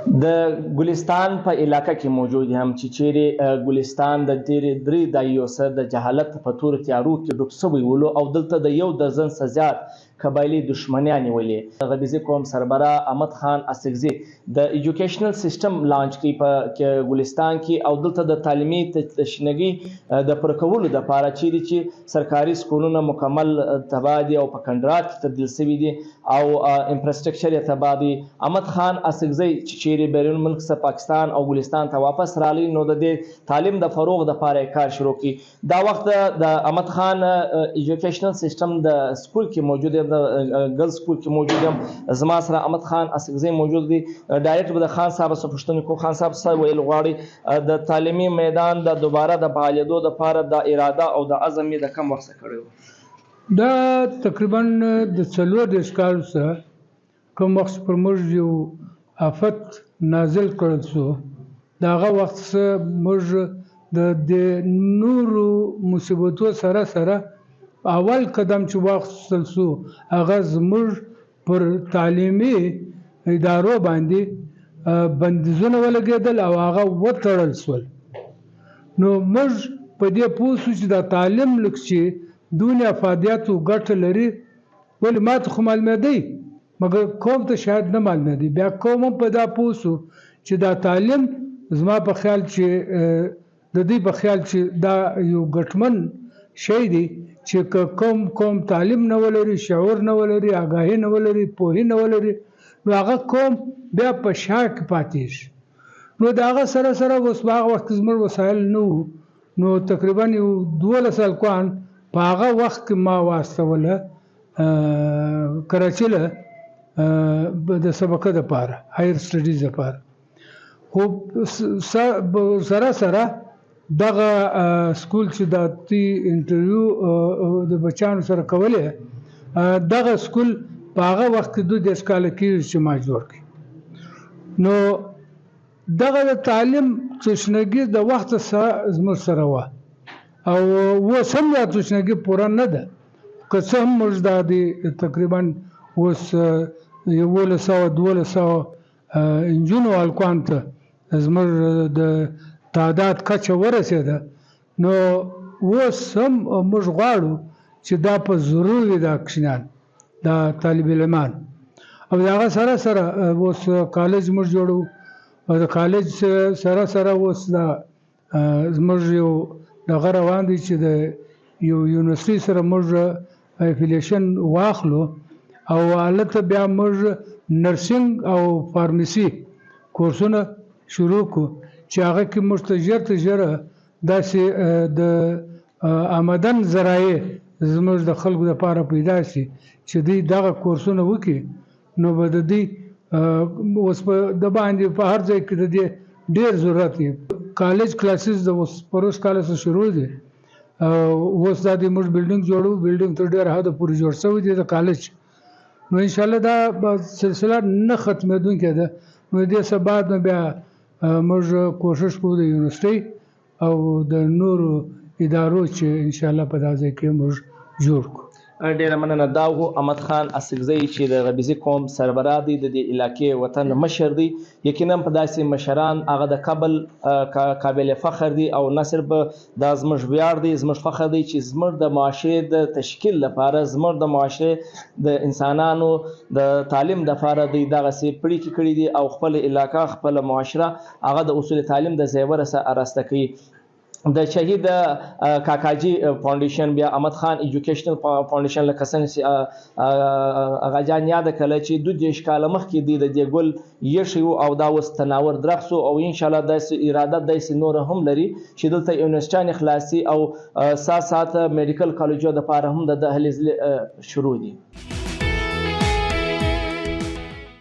د ګلستان په علاقه کې موجود هم چې چیرې ګلستان د تیرې 3 دایو سره د جهالت په تور تیارو کې ډوب شوی ولو او دلته د 1 درجن څخه زیات قبایلي دشمنیان نیولې. غریزي قوم سربراه احمد خان اسکزي د ایجوکیشنل سیستم لانچ کړي په ګلستان کې او دلته د تعلیمي تشنګي د پرکولو د لپاره چې سرکاري سکولونه مکمل تباه دي او په کندرات کې تبدیل شوي دي او انفراستراکچر یې تباه دي. احمد خان اسکزي چې چیرې بیرون ملک څخه پاکستان او ګلستان ته واپس راغلی نو د دې تعلیم د فروغ د لپاره کار شروع کړي. دا وخت د احمد خان ایجوکیشنل سیستم د سکول کې موجود دی، د ګرلز سکول کې موجود یم. زما سره احمد خان اسکزي موجود دی. ډایرکټر به د خان صاحب څخه پوښتنه کوم. خان صاحب څه ویل غواړي د تعلیمي میدان د دوباره د فعالیدو د لپاره د اراده او د عزم یې د کم وخت څخه کړی؟ دا تقریبا د 4 کال څخه کوم وخت پر موږ یو آفت نازل کړل شو، د هغه وخت څخه موږ د نورو مصیبتو سره سره اول قدم چې واخیستل شو هغه زموږ پر تعلیمي ادارو باندې بندیزونه ولګېدل او هغه وتړل شول. نو موږ په دې پوه شو چې دا تعلیم لږ چې دونه افادیاتو ګټه لري، ولې ما ته خو معلومېدی مګر قوم ته شاید نه معلومېدی. بیا قوم هم په دا پوه شو چې دا تعلیم زما په خیال چې د دې په خیال چې دا یو ګټمن شی دی چې کوم تعلیم نه ولري، شعور نه ولري، آګاهي نه ولري، پوهې نه ولري، نو هغه قوم بیا په شا کې پاتې شي. نو د هغه سره سره اوس په هغه وخت کې زموږ وسایل نه وو، نو تقریبا یو 12 هلکان په هغه وخت کې ما واستوله کراچۍ له د سبقه دپاره، هایر سټډیز دپاره. خو سره سره دغه سکول چې د انټرویو د بچیانو سره کولې، دغه سکول په هغه وخت کې 2 کاله کېږي چې ما جوړ کړي. نو دغه د تعلیم تشنګي د وخت سره زموږ سره وه او اوس هم دا تشنګي پوره نه ده، که څه هم موږ دا د تقریبا اوس 1100-1200 انجونو هلکانو ته زموږ د تعداد کچه ورسېده. نو اوس هم موږ غواړو چې دا په ضرور وي دا اکشنان دا طالب علمان، او د هغه سره سره اوس کالج موږ جوړو او د کالج سره سره اوس دا زموږ یو دغه روان دی چې د یو یونیورسټي سره موږ افیلیشن واخلو او هلته بیا موږ نرسنګ او فارمسي کورسونه شروع کړو چې هغه کې موږ ته ژر داسې د آمدن ذرایع زموږ د خلکو لپاره پیدا شي چې دوی دغه کورسونه وکړي. نو به د دوی اوس په د باندې په هر ځای کې د دې ډېر ضرورت دی. کالج کلاسز د اوس پروس کال څخه شروع دي. اوس دا د موږ بلډینګ جوړو، بلډینګ تر ډېره حده پورې جوړ شوی دی د کالج. نو انشاءالله دا سلسله نه ختمېدونکې ده. نو دې څه بعد نه بیا موږ کوشش کوو د یونیورسټۍ او د نورو ادارو چې انشاءالله په دا ځای کې موږ جوړ کړو. ډیره مننه. دا و احمد خان اسکزي چې د غریزي قوم سربراه دی، د دې علاقې وطن مشر دی. یقینا په داسې مشران هغه د قبل قابل فخر دی او نه صرف دا زموږ ویاړ دی، زموږ فخر دی چې زموږ د معاشرې د تشکیل لپاره، زموږ د معاشرې د انسانانو د تعلیم لپاره دی دغسې پړیکې کړي دي او خپل علاقه، خپل معاشره هغه د اصول تعلیم د زیور سره اراسته کوي. د شهید کاکاجي فاونډیشن بیا احمد خان ایجوکیشنل فاونډیشن لکه څنګه هغه جان یاد کړه چې 2 کاله مخکې دی د دې ګل یشي او دا اوس تناور درخت سو او ان شاء الله داسې اراده داسې نور هم لري چې دلته یونیورسټیان خلاصي او سات میډیکل کالجو د لپاره هم د دهلیز شروع دي.